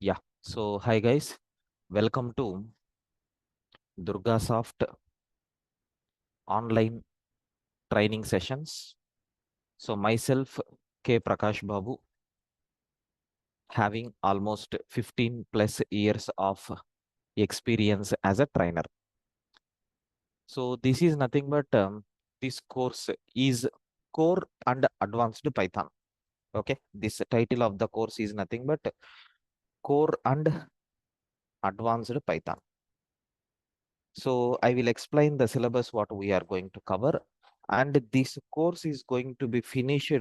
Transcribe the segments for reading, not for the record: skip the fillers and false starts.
Yeah. So, hi guys, welcome to DurgaSoft online training sessions. So, myself, K. Prakash Babu, having almost 15 plus years of experience as a trainer. So, this is nothing but this course is Core and Advanced Python. Okay. This title of the course is nothing but Core and Advanced Python. So I will explain the syllabus what we are going to cover, and this course is going to be finished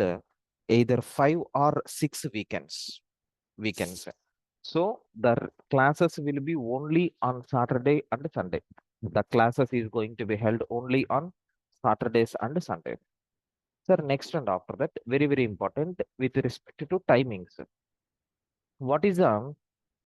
either 5 or 6 weekends. So the classes will be only on Saturday and Sunday. The classes is going to be held only on Saturdays and Sunday. Sir, next and after that, very important with respect to timings. What is the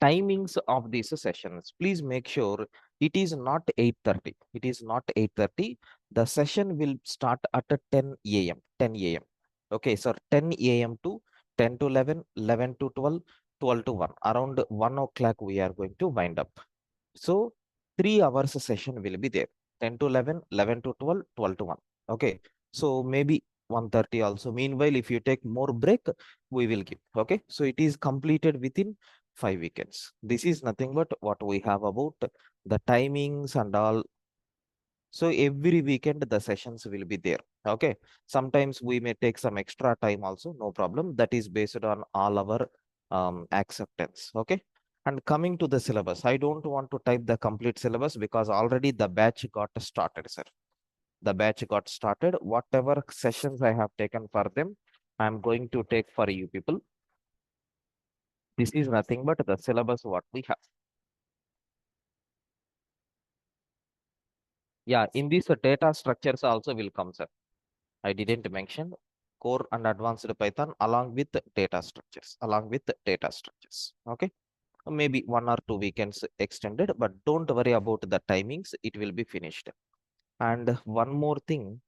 timings of these sessions? Please make sure it is not 8:30. It is not 8:30. The session will start at 10 a.m. 10 a.m. Okay, so 10 a.m. to 10 to 11, 11 to 12, 12 to 1. Around 1 o'clock we are going to wind up. So 3 hours session will be there. 10 to 11, 11 to 12, 12 to 1. Okay. So maybe 1:30 also. Meanwhile, if you take more break, we will give. Okay. So it is completed within 5 weekends. This is nothing but what we have about the timings and all. So every weekend the sessions will be there. Okay. Sometimes we may take some extra time also. No problem. That is based on all our acceptance. Okay. And coming to the syllabus, I don't want to type the complete syllabus because already the batch got started, sir. The batch got started. Whatever sessions I have taken for them, I'm going to take for you people. This is nothing but the syllabus what we have. Yeah, in this data structures also will come, sir. I didn't mention core and advanced Python along with data structures, Okay. Maybe 1 or 2 weekends extended, but don't worry about the timings. It will be finished. And one more thing,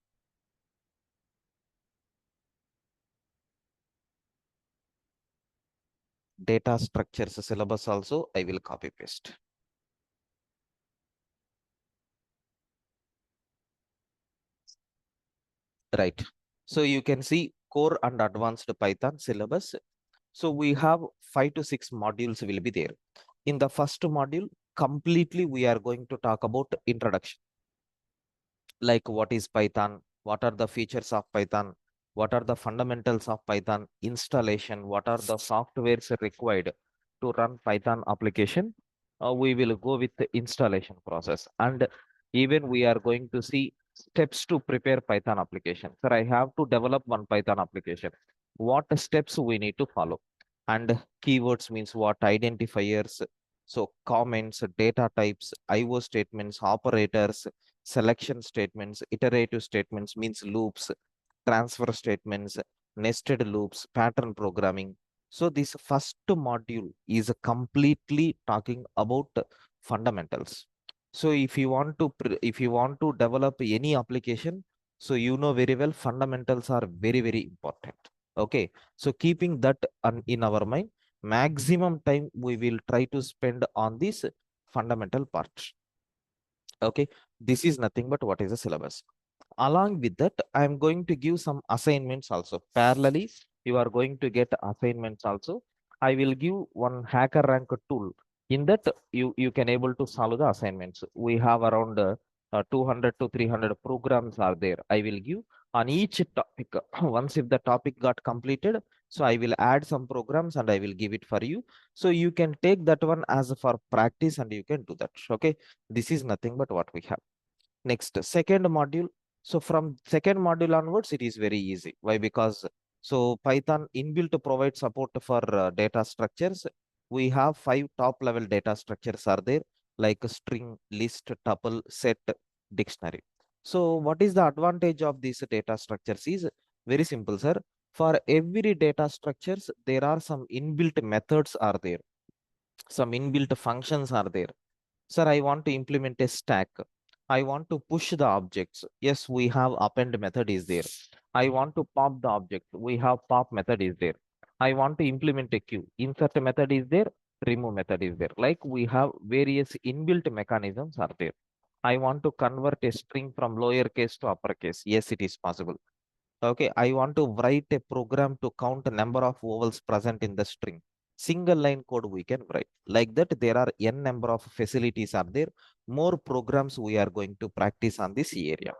data structures syllabus also I will copy paste. Right. So you can see core and advanced Python syllabus. So we have 5 to 6 modules will be there. In the first module, completely we are going to talk about introduction. Like what is Python, what are the features of Python, what are the fundamentals of Python, installation, what are the softwares required to run Python application. We will go with the installation process, and even we are going to see steps to prepare Python application. Sir, I have to develop one Python application. What steps we need to follow? And keywords means what, identifiers, so comments, data types, IO statements, operators, selection statements, iterative statements means loops, transfer statements, nested loops, pattern programming. So this first module is completely talking about fundamentals. So if you want to develop any application, so you know very well fundamentals are very important. Okay. So keeping that in our mind, maximum time we will try to spend on this fundamental part. Okay, this is nothing but what is the syllabus. Along with that, I am going to give some assignments also. Parallelly, you are going to get assignments also. I will give one hacker rank tool. In that, you can able to solve the assignments. We have around 200 to 300 programs are there. I will give on each topic. Once if the topic got completed, so I will add some programs and I will give it for you. So you can take that one as for practice and you can do that. Okay, this is nothing but what we have. Next, second module. So from second module onwards, it is very easy. Why? Because so Python inbuilt provide support for data structures. We have 5 top level data structures are there, like string, list, tuple, set, dictionary. So what is the advantage of these data structures is very simple, sir. For every data structures, there are some inbuilt methods are there. Some inbuilt functions are there. Sir, I want to implement a stack. I want to push the objects. Yes, we have append method is there. I want to pop the object. We have pop method is there. I want to implement a queue. Insert method is there. remove method is there. Like we have various inbuilt mechanisms are there. I want to convert a string from lowercase to uppercase. Yes, it is possible. Okay, I want to write a program to count the number of vowels present in the string. Single line code we can write. Like that, there are n number of facilities are there. More programs we are going to practice on this area.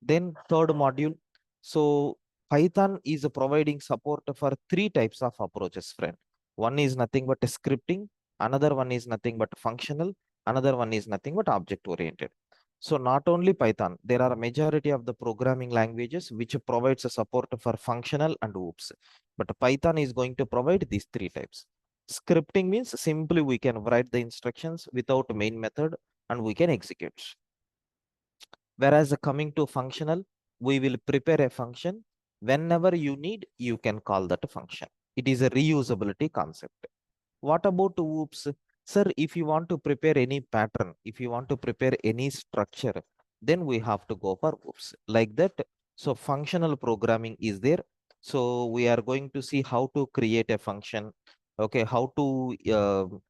Then third module. So Python is providing support for three types of approaches, friend. One is nothing but scripting. Another one is nothing but functional. Another one is nothing but object oriented. So not only Python, there are a majority of the programming languages which provides a support for functional and OOPS. But Python is going to provide these three types. Scripting means simply we can write the instructions without main method and we can execute. Whereas coming to functional, we will prepare a function. Whenever you need, you can call that function. It is a reusability concept. What about OOPS? Sir, if you want to prepare any pattern, if you want to prepare any structure, then we have to go for OOPS. Like that, so functional programming is there. So we are going to see how to create a function. Okay, how to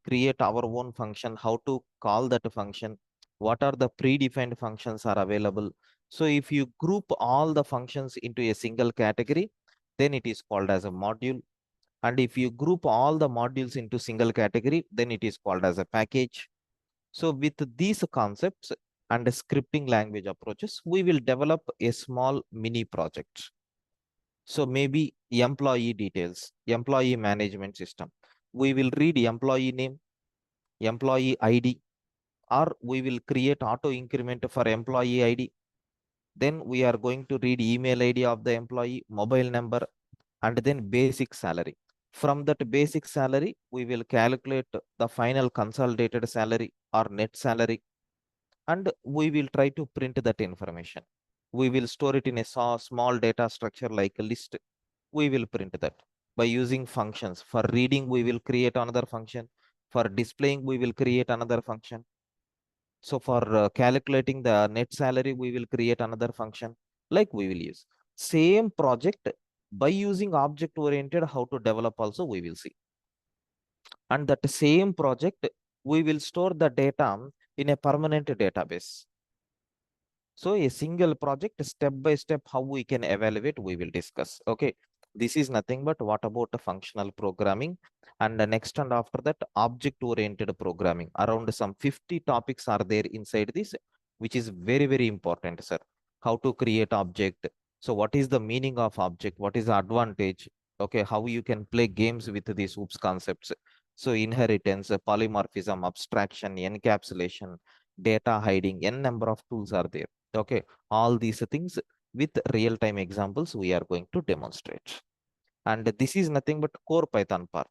create our own function, how to call that function, what are the predefined functions are available. So if you group all the functions into a single category, then it is called as a module. And if you group all the modules into single category, then it is called as a package. So with these concepts and scripting language approaches, we will develop a small mini project. So maybe employee details, employee management system. We will read employee name, employee ID, or we will create auto increment for employee ID. Then we are going to read email ID of the employee, mobile number, and then basic salary. From that basic salary, we will calculate the final consolidated salary or net salary, and we will try to print that information. We will store it in a small data structure like a list. We will print that by using functions. For reading, we will create another function. For displaying, we will create another function. So for calculating the net salary, we will create another function like we will use. Same project by using object oriented, how to develop also we will see. And that same project, we will store the data in a permanent database. So a single project, step by step, how we can evaluate, we will discuss. Okay. This is nothing but what about the functional programming, and the next and after that object oriented programming. Around some 50 topics are there inside this, which is very, very important, sir. How to create object. So what is the meaning of object? What is the advantage? Okay. How you can play games with these OOPS concepts. So inheritance, polymorphism, abstraction, encapsulation, data hiding, n number of tools are there. Okay, all these things with real-time examples we are going to demonstrate. And this is nothing but core Python part.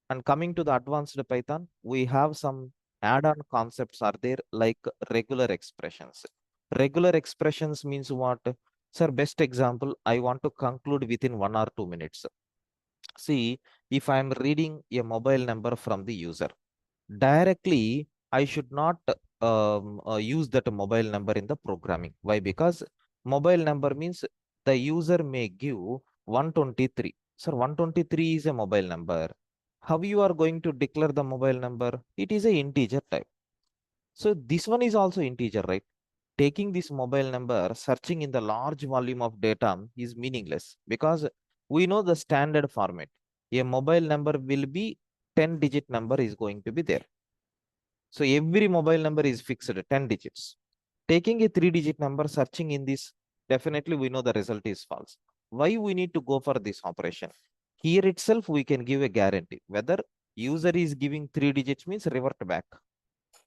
And coming to the advanced Python, we have some add-on concepts are there like regular expressions. Regular expressions means what? Sir, best example, I want to conclude within 1 or 2 minutes. See, if I am reading a mobile number from the user, directly I should not use that mobile number in the programming. Why? Because mobile number means the user may give 123. Sir, 123 is a mobile number. How you are going to declare the mobile number? It is a integer type. So this one is also integer, right? Taking this mobile number, searching in the large volume of data is meaningless because we know the standard format. A mobile number will be 10-digit number is going to be there. So every mobile number is fixed 10 digits. Taking a 3-digit number, searching in this, definitely we know the result is false. Why we need to go for this operation? Here itself we can give a guarantee. Whether user is giving 3 digits means revert back.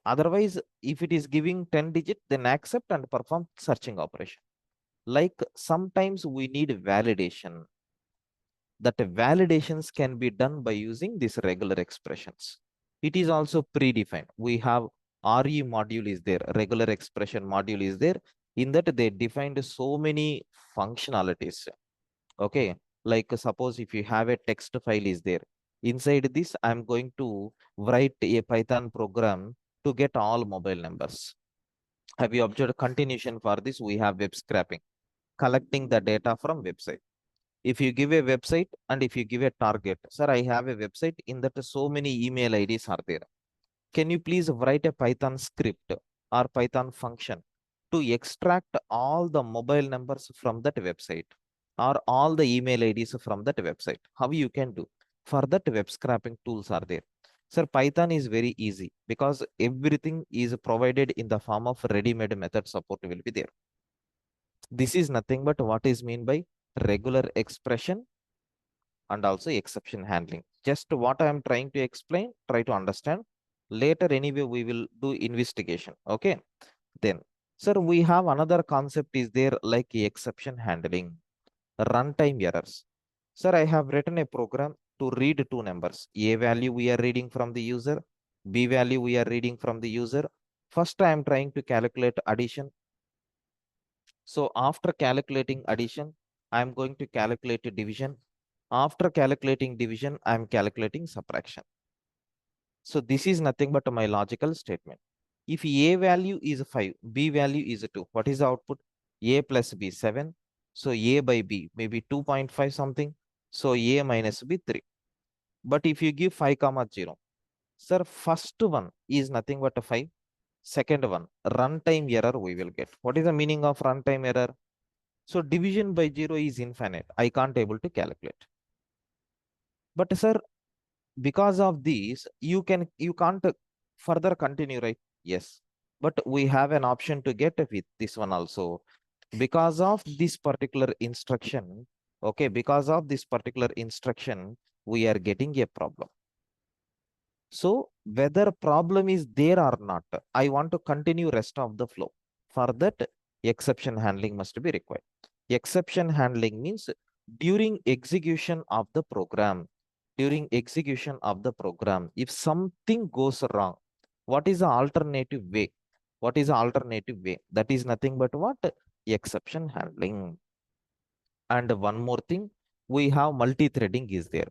Otherwise, if it is giving 10 digit, then accept and perform searching operation. Like sometimes we need validation. That validations can be done by using these regular expressions. It is also predefined. We have RE module is there, regular expression module is there. In that they defined so many functionalities. Okay, like suppose if you have a text file is there. Inside this, I'm going to write a Python program to get all mobile numbers. Have you observed continuation for this? We have web scraping, collecting the data from website. If you give a website and if you give a target, sir, I have a website in that so many email IDs are there. Can you please write a Python script or Python function to extract all the mobile numbers from that website or all the email IDs from that website? How you can do? For that, web scraping tools are there. Sir, Python is very easy because everything is provided in the form of ready-made method support will be there. This is nothing but what is mean by regular expression and also exception handling. Just what I am trying to explain, try to understand. Later, anyway, we will do investigation. Okay. Then, sir, we have another concept is there like exception handling, runtime errors. Sir, I have written a program to read two numbers. A value we are reading from the user, B value we are reading from the user. First, I am trying to calculate addition. So after calculating addition, I am going to calculate division. After calculating division, I am calculating subtraction. So this is nothing but my logical statement. If A value is 5, B value is 2, what is the output? A plus B 7. So A by B maybe 2.5 something. So A minus B 3. But if you give 5 comma 0, sir, first one is nothing but a 5. Second one, runtime error we will get. What is the meaning of runtime error? So division by 0 is infinite. I can't able to calculate. But sir, because of these, you can't further continue, right? Yes. But we have an option to get with this one also. Because of this particular instruction, okay, because of this particular instruction, we are getting a problem. So whether problem is there or not, I want to continue rest of the flow. For that, exception handling must be required. Exception handling means during execution of the program, if something goes wrong, what is the alternative way? What is the alternative way? That is nothing but what? Exception handling. And one more thing, we have multi-threading is there.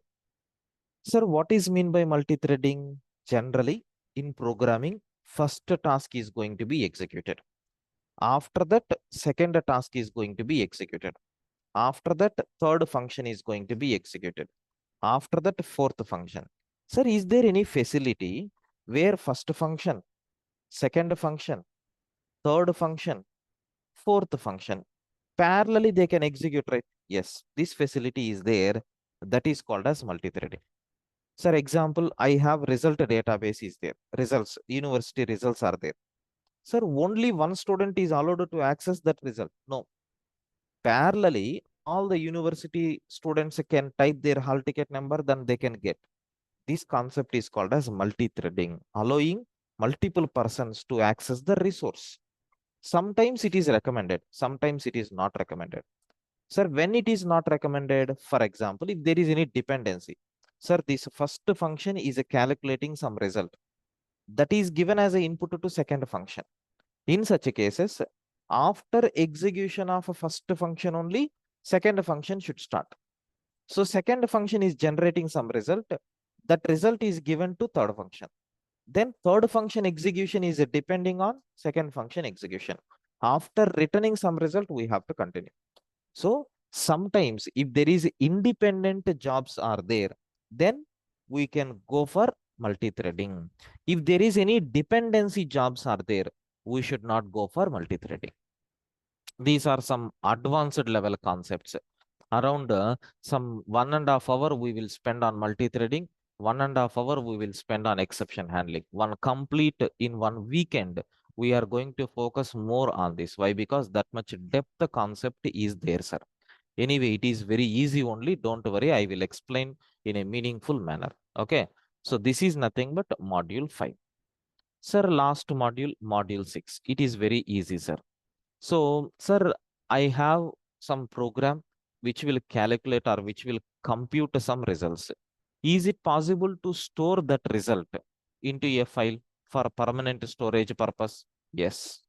Sir, what is mean by multi-threading? Generally, in programming, first task is going to be executed. After that, second task is going to be executed. After that, third function is going to be executed. After that, fourth function. Sir, is there any facility where first function, second function, third function, fourth function, parallelly they can execute, right? Yes, this facility is there. That is called as multi-threading. Sir, example, I have result database is there. Results, university results are there. Sir, only one student is allowed to access that result. No. Parallelly, all the university students can type their hall ticket number, then they can get. This concept is called as multi-threading, allowing multiple persons to access the resource. Sometimes it is recommended, sometimes it is not recommended. Sir, when it is not recommended, for example, if there is any dependency, sir, this first function is calculating some result that is given as an input to second function. In such cases, after execution of a first function only, second function should start. So second function is generating some result. That result is given to third function. Then third function execution is depending on second function execution. After returning some result, we have to continue. So sometimes if there is independent jobs are there, then we can go for multi-threading. If there is any dependency jobs are there, we should not go for multi-threading. These are some advanced level concepts. Around some 1.5 hour we will spend on multi-threading. 1.5 hour we will spend on exception handling. One complete in one weekend, we are going to focus more on this. Why? Because that much depth concept is there, sir. Anyway, it is very easy only. Don't worry, I will explain in a meaningful manner. Okay. So this is nothing but module 5. Sir, last module, module 6. It is very easy, sir. So, sir, I have some program which will calculate or which will compute some results. Is it possible to store that result into a file for permanent storage purpose? Yes.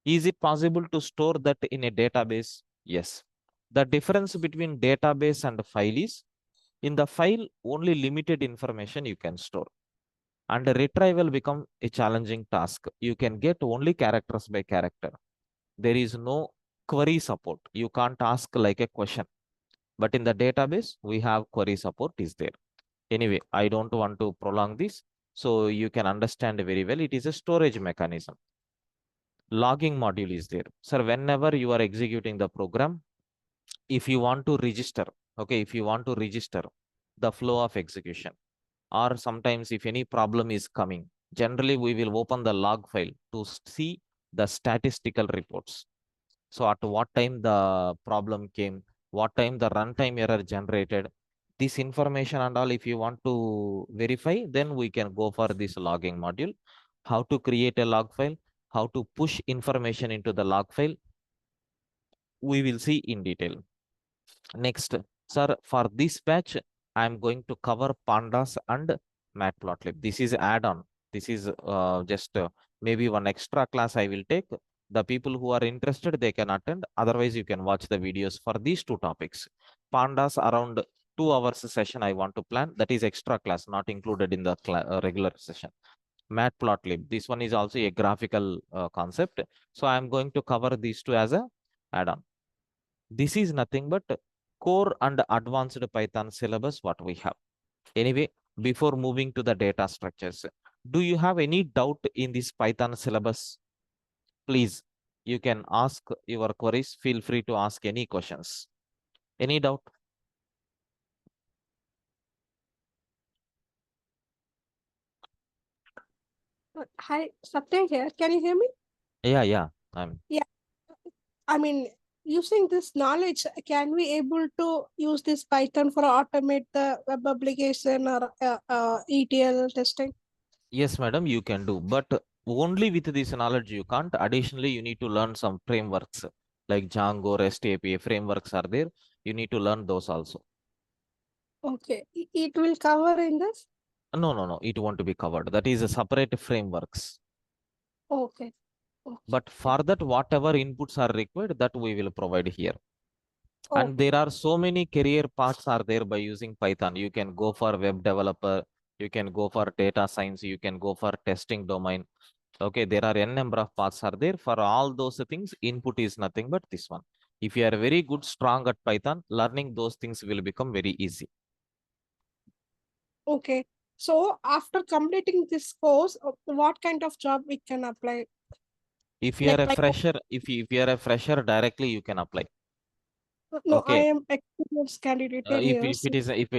Is it possible to store that in a database? Yes. The difference between database and file is in the file only limited information you can store, and retrieval become a challenging task. You can get only characters by character. There is no query support. You can't ask like a question. But in the database, we have query support is there. Anyway, I don't want to prolong this. So you can understand very well. It is a storage mechanism. Logging module is there. Sir, whenever you are executing the program, if you want to register, okay, if you want to register the flow of execution, or sometimes if any problem is coming, generally we will open the log file to see the statistical reports. So at what time the problem came, what time the runtime error generated, this information and all, if you want to verify, then we can go for this logging module. How to create a log file, how to push information into the log file, we will see in detail. Next, sir, for this batch, I am going to cover pandas and matplotlib. This is add-on. This is just maybe one extra class I will take. The people who are interested, they can attend. Otherwise, you can watch the videos for these two topics. Pandas around 2 hours session I want to plan. That is extra class, not included in the regular session. Matplotlib. This one is also a graphical concept. So I am going to cover these two as a add-on. This is nothing but core and advanced Python syllabus what we have. Anyway, before moving to the data structures, do you have any doubt in this Python syllabus? Please, you can ask your queries. Feel free to ask any questions. Any doubt? Hi, Satya here. Can you hear me? Yeah. I'm Yeah. I mean, using this knowledge, can we able to use this Python for automate the web application or ETL testing? Yes, madam, you can do, but only with this knowledge you can't. Additionally, you need to learn some frameworks like Django, REST API frameworks are there. You need to learn those also. Okay, it will cover in this? No, it won't be covered. That is a separate frameworks. Okay. Okay. But for that, whatever inputs are required, that we will provide here. And Okay. there are so many career paths are there by using Python. You can go for web developer, you can go for data science, you can go for testing domain. Okay, there are n number of paths are there. For all those things, input is nothing but this one. If you are very good, strong at Python, learning those things will become very easy. Okay. So after completing this course, what kind of job we can apply? If you are Like, a fresher, if you are a fresher, directly you can apply. no, I Okay. am experienced candidate 10 If years.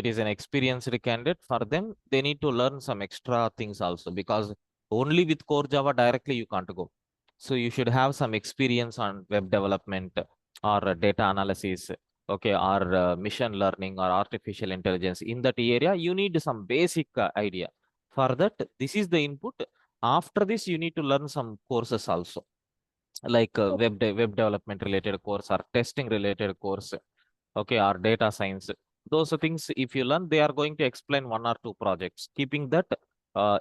it is an experienced candidate, for them they need to learn some extra things also, because only with core Java directly you can't go. So you should have some experience on web development or data analysis, okay, or machine learning or artificial intelligence. In that area you need some basic idea. For that, this is the input. After this, you need to learn some courses also, like web development related course or testing related course, okay, or data science. Those things, if you learn, they are going to explain 1 or 2 projects. Keeping that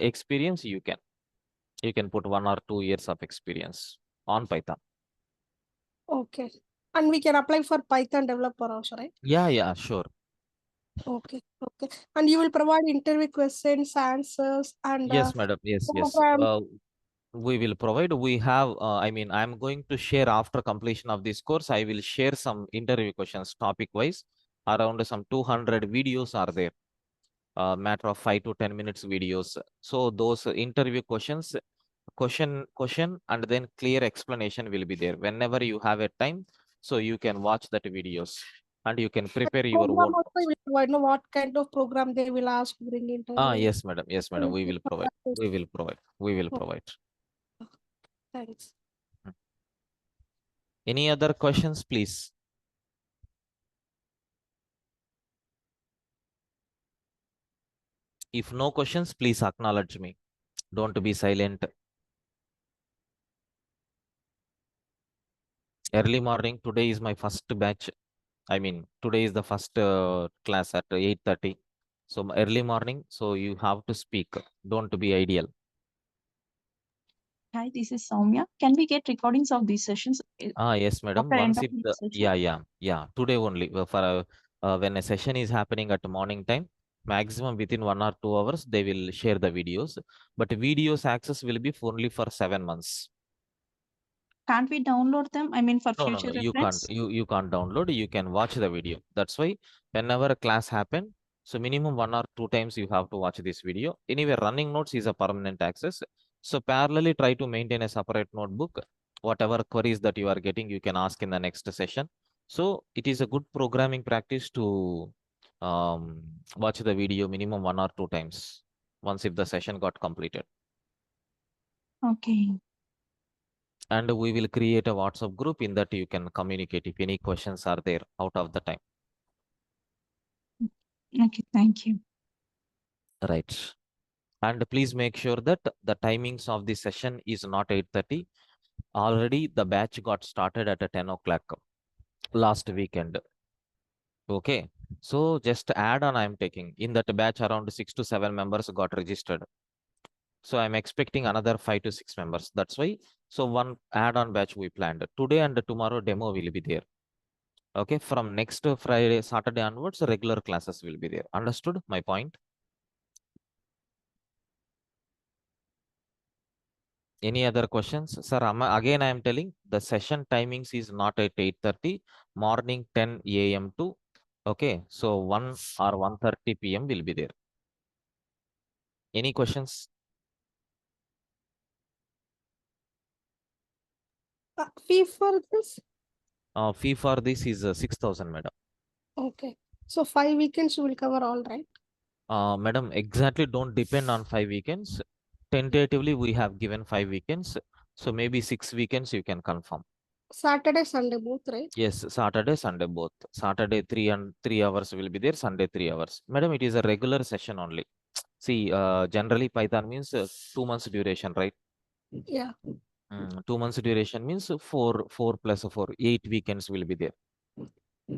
experience, you can put 1 or 2 years of experience on Python. Okay. And we can apply for Python developer also, right? Yeah, sure. Okay. Okay. And you will provide interview questions, answers, and Yes, madam. Yes. program. We will provide. We have, I'm going to share after completion of this course. I will share some interview questions topic wise. Around some 200 videos are there. Matter of 5 to 10 minutes videos. So those interview questions, question and then clear explanation will be there whenever you have a time. So you can watch that videos and you can prepare your Program own also notes. will provide, know what kind of program they will ask during interview. Yes, madam. Yes, madam. We will provide. We will provide. We will Oh, provide. thanks. Any other questions, please? If no questions, please acknowledge me. Don't be silent. Early morning. Today is my first batch. Today is the first class at 8:30. So early morning. So you have to speak. Don't be ideal. Hi, this is Soumya. Can we get recordings of these sessions Yes, madam. after end Once of it, each session? yeah. Today only. For when a session is happening at morning time, maximum within 1 or 2 hours, they will share the videos. But videos access will be only for 7 months. can't we download them? I mean, for No, future you reference? can't. You can't download. You can watch the video. That's why whenever a class happen, so minimum 1 or 2 times you have to watch this video. Anyway, running notes is a permanent access. So parallelly try to maintain a separate notebook. Whatever queries that you are getting, you can ask in the next session. So it is a good programming practice to watch the video minimum 1 or 2 times once if the session got completed. Okay. And we will create a WhatsApp group in that you can communicate if any questions are there out of the time. Okay, thank you. Right. And please make sure that the timings of the session is not 8:30. Already the batch got started at 10 o'clock last weekend. Okay. So just add on I'm taking. In that batch, around 6 to 7 members got registered. So I'm expecting another 5 to 6 members. That's why. So one add-on batch we planned. Today and tomorrow demo will be there. Okay. From next Friday, Saturday onwards, regular classes will be there. Understood my point? Any other questions? Sir, again, I am telling the session timings is not at 8:30, morning 10 a.m. to, okay, so 1 or 1:30 p.m. will be there. Any questions? Fee for this? Fee for this is 6,000, madam. Okay. So 5 weekends you will cover all, right? Madam, exactly don't depend on 5 weekends. Tentatively, we have given 5 weekends. So maybe 6 weekends you can confirm. Saturday, Sunday, both, right? Yes, Saturday, Sunday both. Saturday 3 hours will be there. Sunday 3 hours. Madam, it is a regular session only. See, generally Python means 2 months duration, right? Yeah. 2 months duration means 4 plus 4, 8 weekends will be there.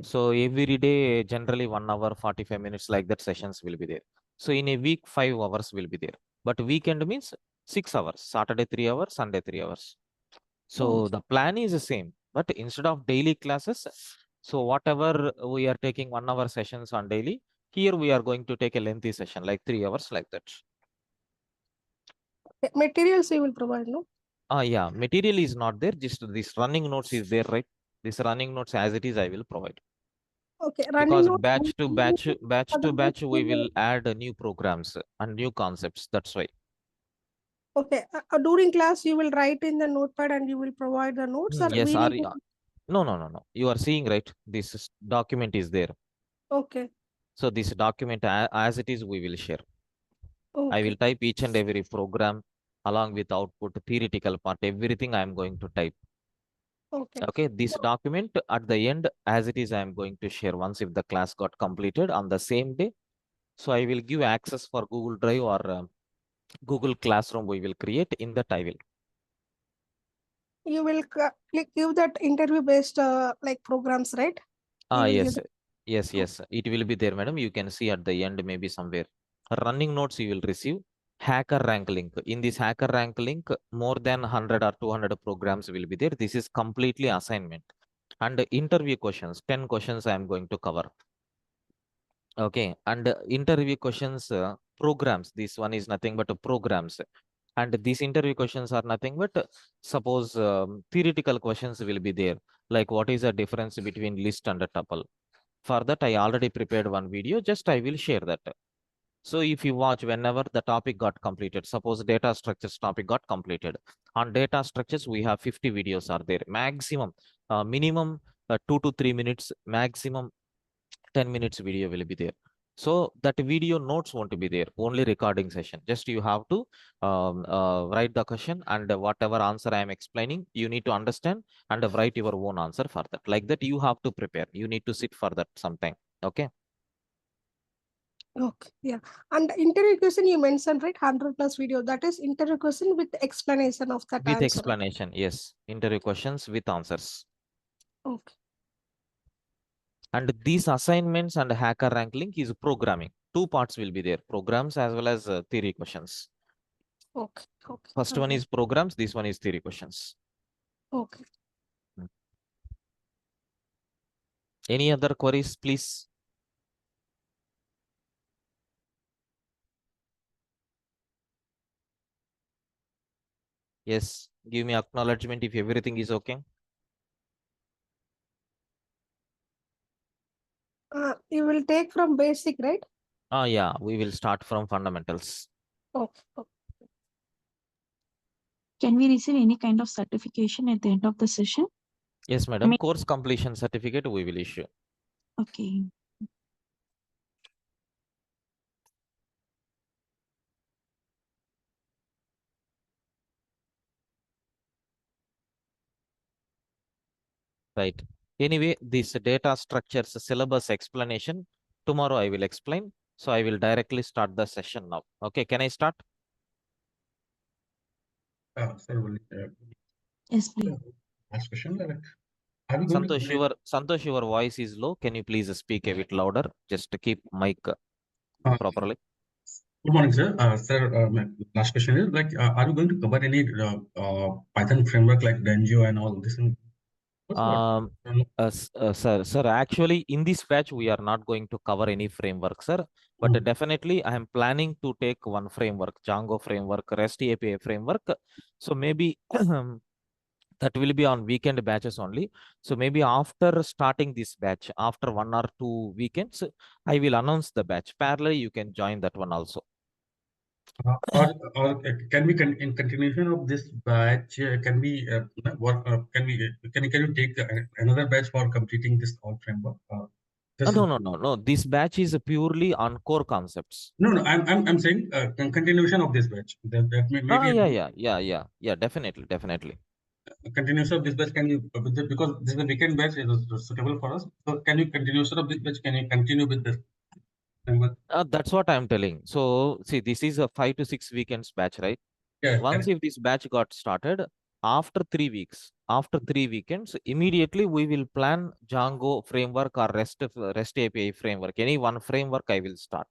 So every day, generally 1 hour, 45 minutes like that sessions will be there. So in a week, 5 hours will be there. But weekend means 6 hours. Saturday 3 hours, Sunday 3 hours. So Okay. the plan is the same, but instead of daily classes, so whatever we are taking 1 hour sessions on daily, here we are going to take a lengthy session like 3 hours like that. Materials you will provide, no? Yeah, material is not there. Just this running notes is there, right? This running notes as it is, I will provide. Okay. Running Because notes. batch to Other batch, we batch, will add new programs and new concepts. That's why. okay. During class, you will write in the notepad and you will provide the notes, or Yes, we need to... no. You are seeing, right? This document is there. Okay. So this document as it is, we will share. I will Okay. type each and every program along with output, theoretical part, everything I am going to type. Okay. Okay, this document at the end, as it is, I am going to share once if the class got completed on the same day. So I will give access for Google Drive or Google Classroom we will create in that I will. You will give that interview based like programs, right? You will give Yes. It will be there, madam. You can see at the end, maybe somewhere. Running notes you will receive. Hacker rank link. In this hacker rank link, more than 100 or 200 programs will be there. This is completely assignment. And interview questions, 10 questions I am going to cover. Okay. And interview questions, programs. This one is nothing but programs. And these interview questions are nothing but suppose theoretical questions will be there. Like what is the difference between list and a tuple? For that, I already prepared one video. Just I will share that. So if you watch whenever the topic got completed, suppose data structures topic got completed. On data structures, we have 50 videos are there. Maximum, minimum 2 to 3 minutes, maximum 10 minutes video will be there. So that video notes won't be there, only recording session. Just you have to write the question and whatever answer I am explaining, you need to understand and write your own answer for that. Like that, you have to prepare. You need to sit for that sometime. Okay. Okay, yeah. And interview question you mentioned, right? 100 plus video. That is interview question with explanation of that With answer, right? explanation, yes. Interview questions with answers. Okay. And these assignments and hacker rank link is programming. Two parts will be there, programs as well as theory questions. Okay. Okay. First one is programs, this one is theory questions. Okay. Any other queries, please? Yes. Give me acknowledgement if everything is okay. You will take from basic, right? Yeah, we will start from fundamentals. Okay. Can we receive any kind of certification at the end of the session? Yes, madam. mean- Course completion certificate we will issue. Okay. Right. Anyway, this data structures syllabus explanation, tomorrow I will explain. So I will directly start the session now. Okay, can I start? Sir, Yes, please. last question. Are we going to Santosh, your voice is low. Can you please speak a bit louder? Just to keep mic properly. Good morning, sir. My last question is are you going to cover any Python framework like Django and all this? Sir, actually in this batch, we are not going to cover any framework, sir, but definitely I am planning to take one framework, Django framework, REST API framework. So maybe that will be on weekend batches only. So maybe after starting this batch, after 1 or 2 weekends, I will announce the batch. Parallel, you can join that one also. Or can we in continuation of this batch? Can we work? Can you take another batch for completing this all framework? No. This batch is purely on core concepts. No. I'm saying continuation of this batch. That may Yeah. Definitely. Continuation of this batch, can you because this is a weekend batch, it is suitable for us. So can you continuation of this batch? Can you continue with this framework? That's what I'm telling. So see, this is a 5 to 6 weekends batch, right? Yeah. Once if this batch got started, after 3 weeks, after 3 weekends, immediately we will plan Django framework or REST API framework. Any one framework I will start.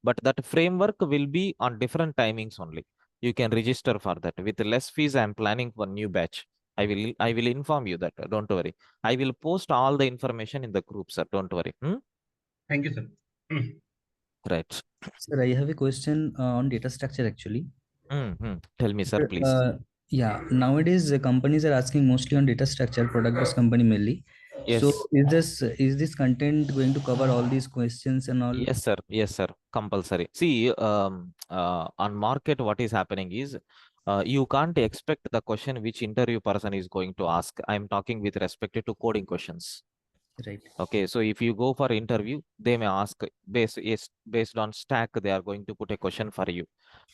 But that framework will be on different timings only. You can register for that. With less fees, I'm planning for new batch. I will inform you that. Don't worry. I will post all the information in the group, sir. Don't worry. Thank you, sir. Right. Sir, I have a question on data structure actually. Tell me, sir, please. Yeah, nowadays companies are asking mostly on data structure, product-based company mainly. Yes. So is this content going to cover all these questions and all? Yes, sir. Compulsory. See, on market, what is happening is you can't expect the question which interview person is going to ask. I'm talking with respect to coding questions. Right. Okay, so if you go for interview, they may ask based on stack, they are going to put a question for you.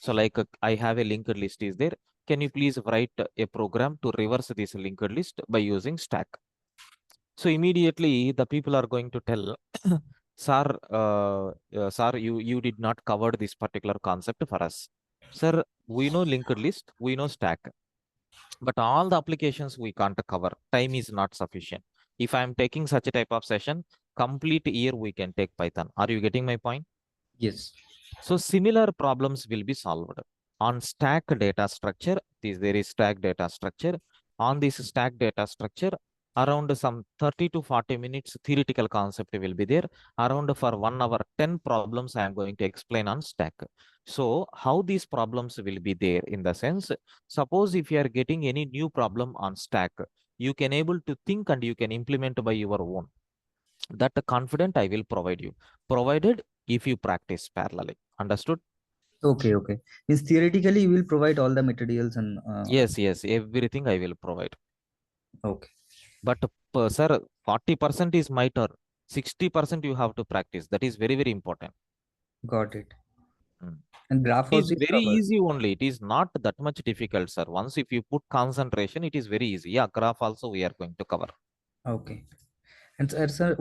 So like I have a linked list is there. Can you please write a program to reverse this linked list by using stack? So immediately the people are going to tell, sir, you did not cover this particular concept for us. Sir, we know linked list, we know stack, but all the applications we can't cover. Time is not sufficient. If I'm taking such a type of session, complete year we can take Python. Are you getting my point? Yes. So similar problems will be solved on stack data structure. There is stack data structure. On this stack data structure, around some 30 to 40 minutes theoretical concept will be there. Around for 1 hour, 10 problems I am going to explain on stack. So how these problems will be there in the sense, suppose if you are getting any new problem on stack, you can able to think and you can implement by your own. That confident I will provide you, provided if you practice parallelly. Understood? Okay. Means theoretically you will provide all the materials and Yes, everything I will provide. Okay. But sir, 40% is my turn. 60% you have to practice. That is very, very important. Got it. And graph It is also very covered. easy only. It is not that much difficult, sir. Once if you put concentration, it is very easy. Yeah, graph also we are going to cover. Okay. And sir,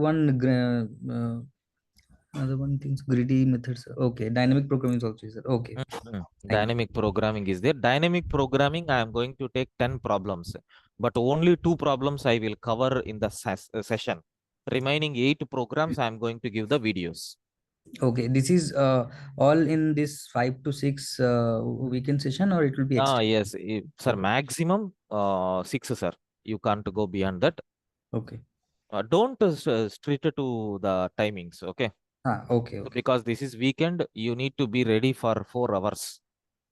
other one things, greedy methods. Okay. Dynamic programming is also, sir. Okay. Dynamic programming is there. Dynamic programming, I am going to take 10 problems, but only 2 problems I will cover in the session. Remaining 8 programs, I am going to give the videos. Okay. This is all in this 5 to 6 weekend session, or it will be extra? Yes, sir. Maximum 6, sir. You can't go beyond that. Okay. Don't strict to the timings, okay? Okay. Because this is weekend, you need to be ready for 4 hours.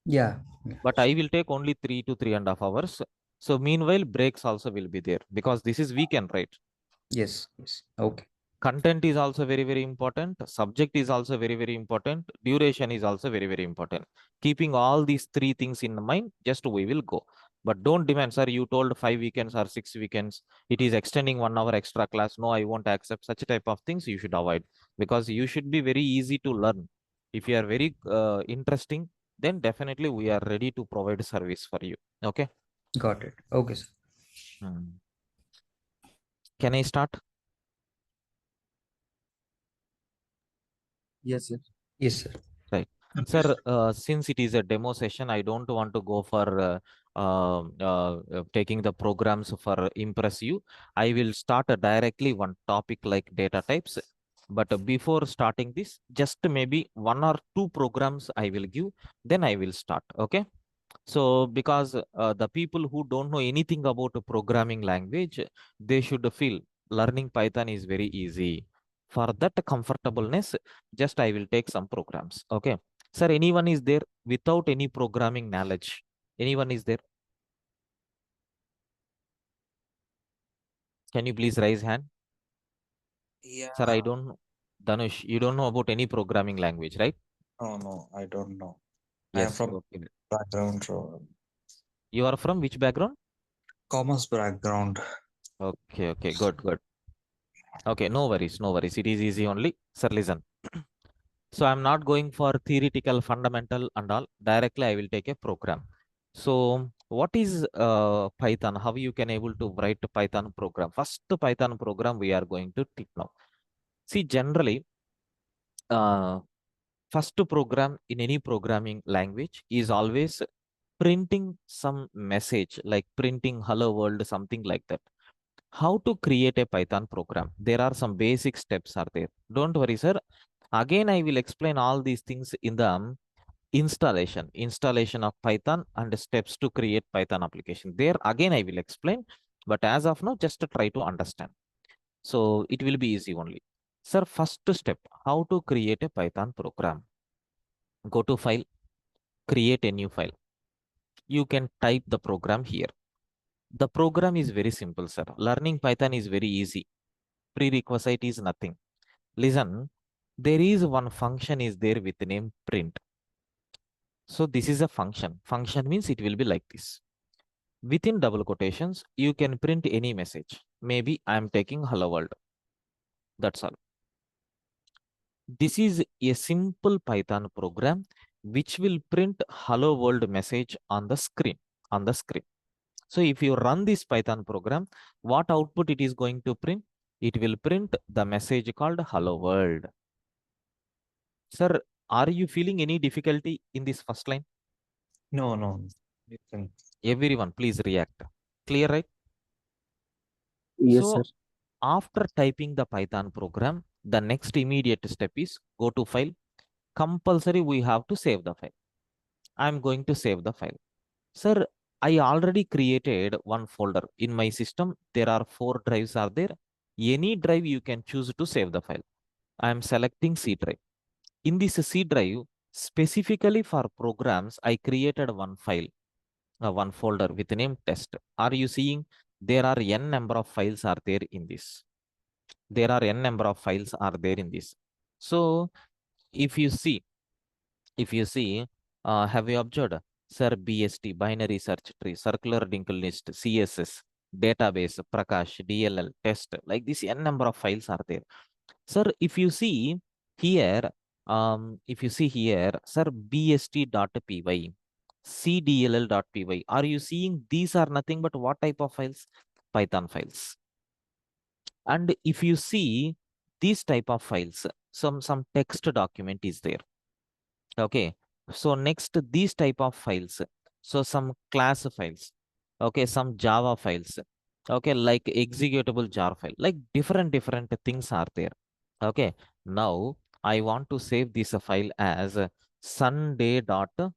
Yeah. But I will take only 3 to 3.5 hours. So meanwhile, breaks also will be there because this is weekend, right? Yes. Yes. Okay. Content is also very, very important. Subject is also very, very important. Duration is also very, very important. Keeping all these three things in mind, just we will go. But don't demand, sir, you told 5 weekends or 6 weekends. It is extending 1 hour extra class. No, I won't accept such type of things. You should avoid because you should be very easy to learn. If you are very interesting, then definitely we are ready to provide service for you. Okay. Got it. Okay, sir. Can I start? Yes, sir. Yes, sir. Right. Sir, since it is a demo session, I don't want to go for taking the programs for impress you. I will start directly one topic like data types. But before starting this, just maybe 1 or 2 programs I will give, then I will start. Okay. So because the people who don't know anything about a programming language, they should feel learning Python is very easy. For that comfortableness, just I will take some programs. Okay. Sir, anyone is there without any programming knowledge? Anyone is there? Can you please raise hand? Yeah. Sir, I don't know. Dhanush, you don't know about any programming language, right? No, I don't know. I am Yes. from Okay. background, so You are from which background? commerce background. Okay. Okay. Good. Good. Okay. No worries. No worries. It is easy only. Sir, listen. So I'm not going for theoretical, fundamental and all. Directly, I will take a program. So what is Python? How you can able to write a Python program? First Python program we are going to take now. See, generally, first program in any programming language is always printing some message, like printing hello world, something like that. How to create a Python program? There are some basic steps are there. Don't worry, sir. Again, I will explain all these things in the installation of Python and steps to create Python application. There again, I will explain, but as of now, just to try to understand. So it will be easy only. Sir, first step, how to create a Python program? Go to file, create a new file. You can type the program here. The program is very simple, sir. Learning Python is very easy. Prerequisite is nothing. Listen, there is one function is there with the name print. So this is a function. Function means it will be like this. Within double quotations, you can print any message. Maybe I am taking hello world. That's all. This is a simple Python program which will print hello world message on the screen. So if you run this Python program, what output it is going to print? It will print the message called hello world. Sir, are you feeling any difficulty in this first line? No. Everyone, please react. Clear, right? Yes, So sir. after typing the Python program, the next immediate step is go to file. Compulsory, we have to save the file. I'm going to save the file. Sir, I already created one folder in my system. There are 4 drives are there. Any drive you can choose to save the file. I'm selecting C drive. In this C drive, specifically for programs, I created one file, one folder with the name test. Are you seeing? There are n number of files are there in this. There are n number of files are there in this. So if you see, have you observed? Sir, BST, binary search tree, circular linked list, CSS, database, Prakash, DLL, test, like this n number of files are there. Sir, if you see here, sir, bst.py, cdll.py, are you seeing these are nothing but what type of files? Python files. And if you see these type of files, some text document is there. Okay. So next, these type of files. So some class files. Okay, some Java files. Okay, like executable jar file, like different things are there. Okay, now I want to save this file as sunday.py.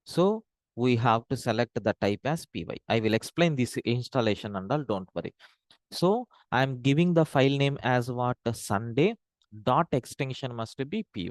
So we have to select the type as py. I will explain this installation and all, don't worry. So I'm giving the file name as what? Sunday dot extension must be py.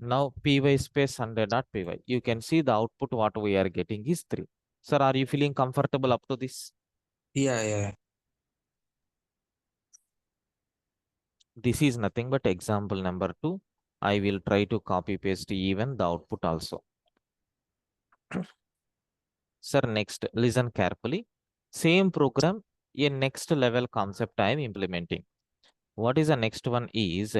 Now py space Sunday dot py. You can see the output what we are getting is 3. Sir, are you feeling comfortable up to this? Yeah. This is nothing but example number 2. I will try to copy paste even the output also. Sir, next, listen carefully. Same program, a next level concept I am implementing. What is the next one is,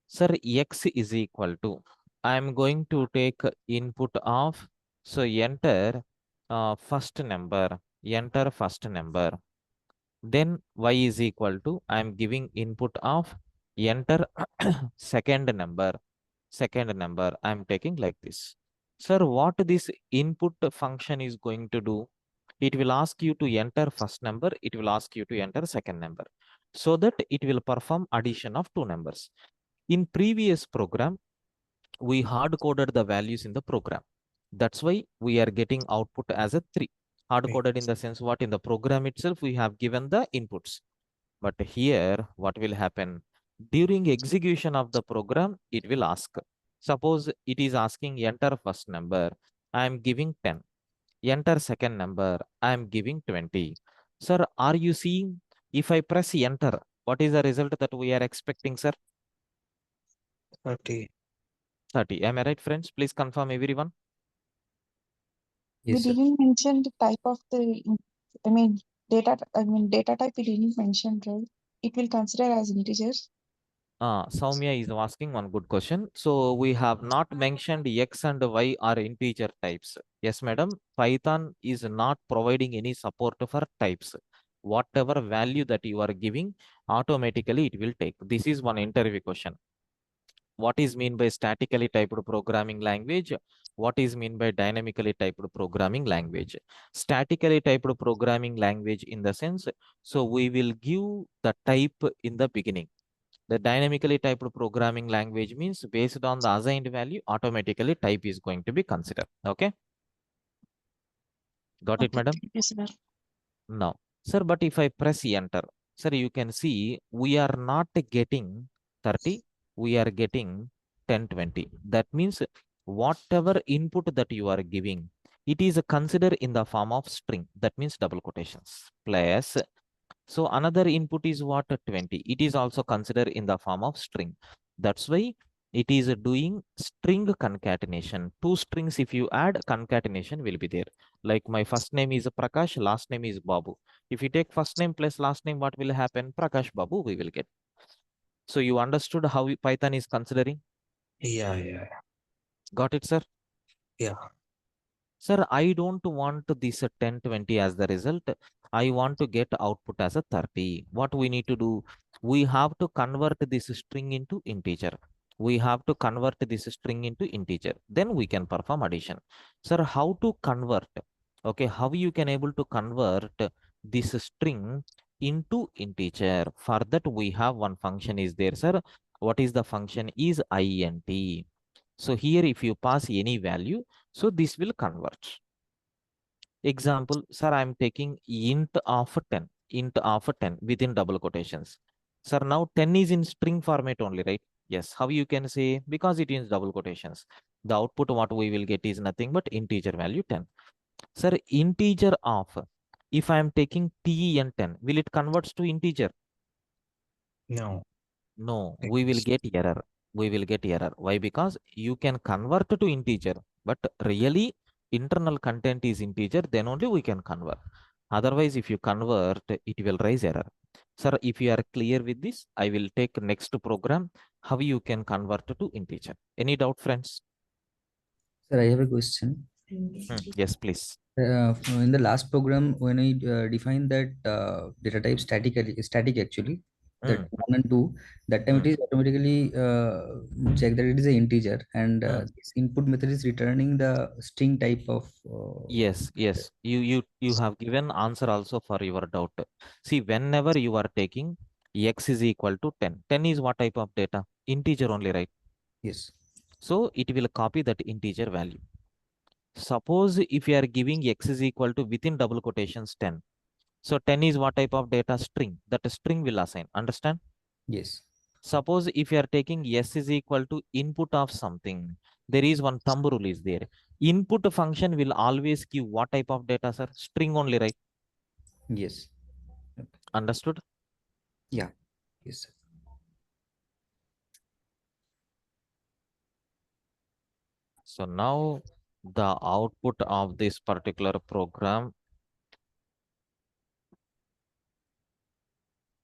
sir, x is equal to, I am going to take input of, so enter first number, then y is equal to, I am giving input of, enter second number, I am taking like this. Sir, what this input function is going to do? It will ask you to enter first number, it will ask you to enter second number, so that it will perform addition of two numbers. In previous program, we hard coded the values in the program. That's why we are getting output as a 3. Hard coded in the sense what, in the program itself we have given the inputs. But here what will happen? During execution of the program, it will ask. Suppose it is asking enter first number, I am giving 10. Enter second number, I am giving 20. Sir, are you seeing, if I press enter, what is the result that we are expecting, sir? 30. 30. Am I right, friends? Please confirm everyone. We didn't mention the type of the, data type we didn't mention, right? It will consider as integers. Soumya is asking one good question. So we have not mentioned X and Y are integer types. Yes, madam. Python is not providing any support for types. Whatever value that you are giving, automatically it will take. This is one interview question. What is mean by statically typed programming language? What is mean by dynamically typed programming language? Statically typed programming language in the sense, so we will give the type in the beginning. The dynamically typed programming language means based on the assigned value, automatically type is going to be considered. Okay. Got it, madam? Yes, sir. Now, sir, but if I press enter, sir, you can see we are not getting 30, we are getting 10, 20. That means whatever input that you are giving, it is considered in the form of string. That means double quotations plus. So another input is what? 20. It is also considered in the form of string. That's why it is doing string concatenation. Two strings, if you add, concatenation will be there. Like my first name is Prakash, last name is Babu. If you take first name plus last name, what will happen? Prakash Babu, we will get. So you understood how Python is considering? Yeah. Got it, sir? Yeah. Sir, I don't want this 10, 20 as the result. I want to get output as a 30. What we need to do? We have to convert this string into integer. We have to convert this string into integer. Then we can perform addition. Sir, how to convert? Okay, how you can able to convert this string into integer? For that, we have one function is there, sir. What is the function? Is int. So here, if you pass any value, so this will convert. Example, sir, I am taking int of 10, within double quotations. Sir, now 10 is in string format only, right? Yes. How you can say? Because it is double quotations. The output what we will get is nothing but integer value 10. Sir, integer of, if I am taking ten 10, will it converts to integer? No. No, we will get error. We will get error. Why? Because you can convert to integer, but really internal content is integer, then only we can convert. Otherwise, if you convert, it will raise error. Sir, if you are clear with this, I will take next program, how you can convert to integer. Any doubt, friends? Sir, I have a question. Yes, please. In the last program, when I defined that data type static actually, that 1 and 2, that time it is automatically check that it is an integer, and this input method is returning the string type of. Yes. You have given answer also for your doubt. See, whenever you are taking x is equal to 10, 10 is what type of data? Integer only, right? Yes. So it will copy that integer value. Suppose if you are giving x is equal to within double quotations 10. So 10 is what type of data? String. That string will assign. Understand? Yes. Suppose if you are taking S is equal to input of something, there is one thumb rule is there. Input function will always give what type of data, sir? String only, right? Yes. Understood? Yeah. Yes, sir. So now the output of this particular program,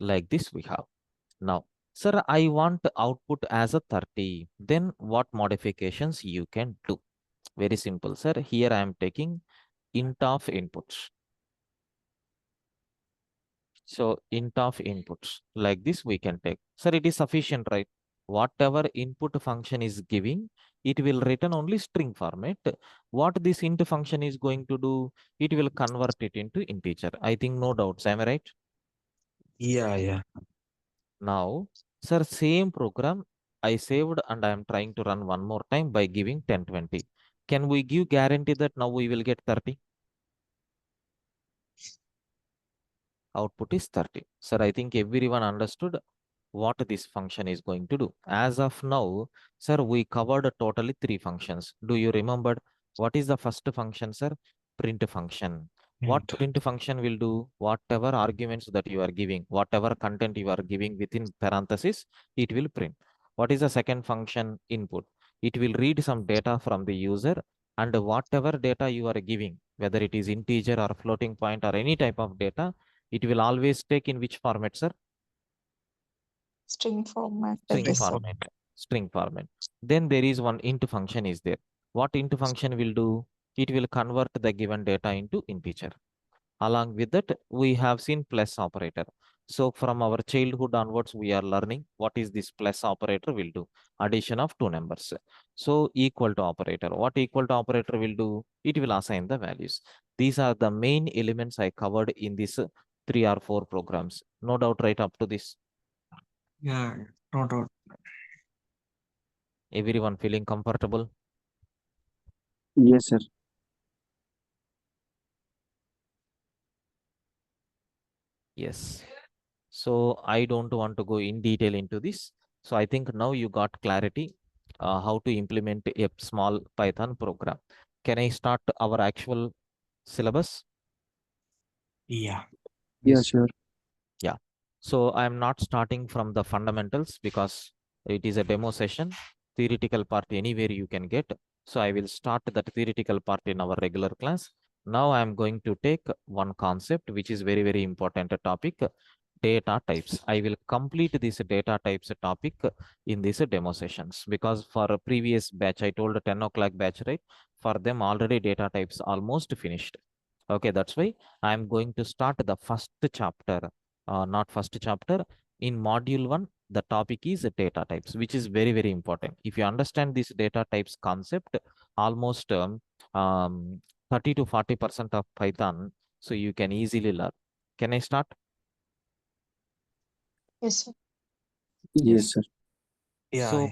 like this we have. Now, sir, I want output as a 30. Then what modifications you can do? Very simple, sir. Here I am taking int of inputs. So int of inputs like this we can take. Sir, it is sufficient, right? Whatever input function is giving, it will return only string format. What this int function is going to do, it will convert it into integer. I think no doubts. Am I right? Yeah. Now, sir, same program I saved and I am trying to run one more time by giving 1020. Can we give guarantee that now we will get 30? Output is 30. Sir, I think everyone understood what this function is going to do. As of now, sir, we covered totally 3 functions. Do you remember what is the first function, sir? Print function. What print function will do? Whatever arguments that you are giving, whatever content you are giving within parenthesis, it will print. What is the second function? Input. It will read some data from the user, and whatever data you are giving, whether it is integer or floating point or any type of data, it will always take in which format, sir? String format. String Yes, sir. format. String format. Then there is one int function is there. What int function will do? It will convert the given data into integer. Along with that, we have seen plus operator. So from our childhood onwards, we are learning what is this plus operator will do. Addition of two numbers. So equal to operator. What equal to operator will do? It will assign the values. These are the main elements I covered in this 3 or 4 programs. No doubt right up to this. Yeah. No doubt. Everyone feeling comfortable? Yes, sir. Yes. So I don't want to go in detail into this. So I think now you got clarity how to implement a small Python program. Can I start our actual syllabus? Yeah. Yeah, Yes. sure. Yeah. So I'm not starting from the fundamentals because it is a demo session. Theoretical part anywhere you can get. So I will start that theoretical part in our regular class. Now I'm going to take one concept which is very, very important topic, data types. I will complete this data types topic in these demo sessions because for a previous batch, I told 10 o'clock batch, right? For them already data types almost finished. Okay, that's why I'm going to start the first chapter, not first chapter. In module 1, the topic is data types, which is very, very important. If you understand this data types concept, almost 30 to 40% of Python, so you can easily learn. Can I start? Yes, sir. Yes, sir. So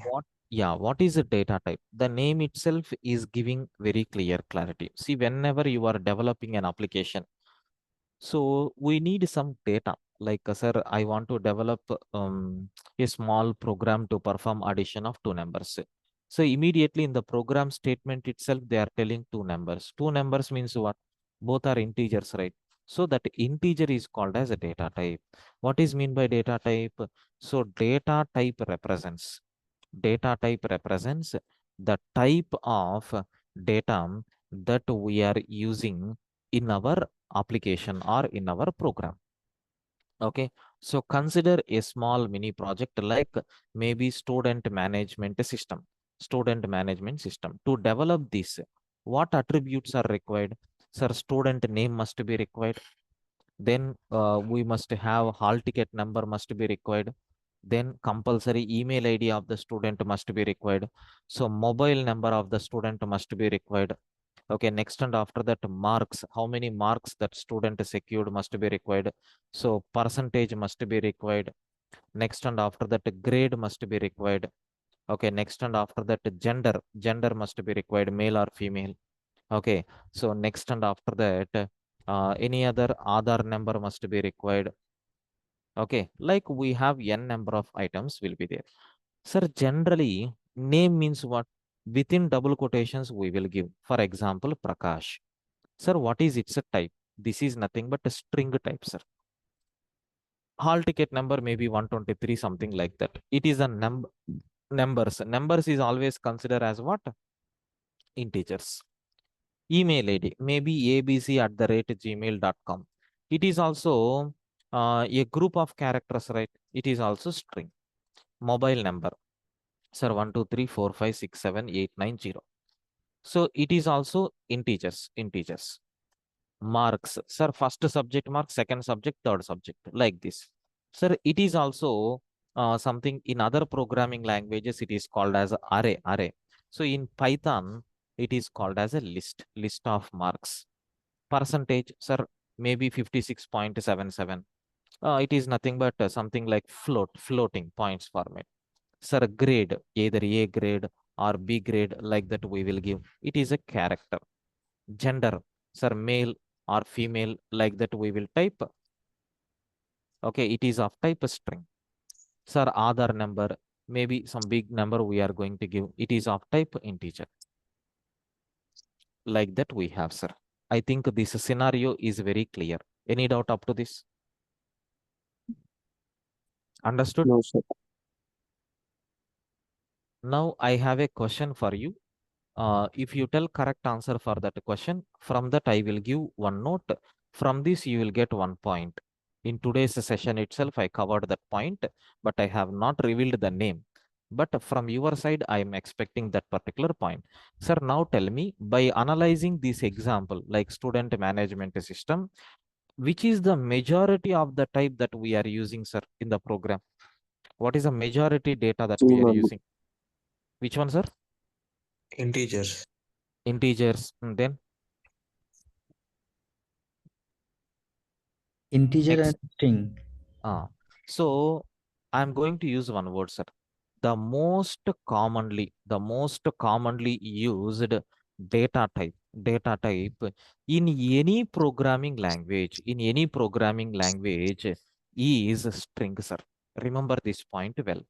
Yeah. what is a data type? The name itself is giving very clear clarity. See, whenever you are developing an application, so we need some data. Like, sir, I want to develop a small program to perform addition of two numbers. So immediately in the program statement itself, they are telling two numbers. Two numbers means what? Both are integers, right? So that integer is called as a data type. What is mean by data type? So data type represents the type of data that we are using in our application or in our program. Okay, so consider a small mini project like maybe student management system. Student management system. To develop this, what attributes are required? Sir, student name must be required. Then we must have hall ticket number must be required. Then compulsory email ID of the student must be required. So mobile number of the student must be required. Okay, next and after that marks, how many marks that student secured must be required. So percentage must be required. Next and after that grade must be required. Okay, next and after that gender must be required, male or female. Okay, so next and after that any other Aadhaar number must be required. Okay, like we have n number of items will be there. Sir, generally name means what? Within double quotations we will give. For example, Prakash. Sir, what is its a type? This is nothing but a string type, sir. Hall ticket number may be 123, something like that. It is a numbers. Numbers is always considered as what? Integers. Email ID maybe abc@gmail.com. It is also a group of characters, right? It is also string. Mobile number, sir, 12345678890. So it is also integers. Marks, sir, first subject mark, second subject, third subject, like this. Sir, it is also something in other programming languages, it is called as array. So in Python, it is called as a list of marks. Percentage, sir, maybe 56.77. It is nothing but something like floating points format. Sir, grade, either A grade or B grade, like that we will give. It is a character. Gender, sir, male or female, like that we will type. Okay, it is of type string. Sir, Aadhaar number, maybe some big number we are going to give. It is of type integer. Like that we have, sir. I think this scenario is very clear. Any doubt up to this? Understood? No, sir. Now I have a question for you. If you tell correct answer for that question, from that I will give one note. From this you will get 1 point. In today's session itself, I covered that point, but I have not revealed the name. But from your side, I am expecting that particular point. Sir, now tell me, by analyzing this example, like student management system, which is the majority of the type that we are using, sir, in the program? What is the majority data that we are Babu. using? Which one, sir? Integers. Integers. And then Integer next. and string. So I'm going to use one word, sir. The most commonly used data type in any programming language, is string, sir. Remember this point well.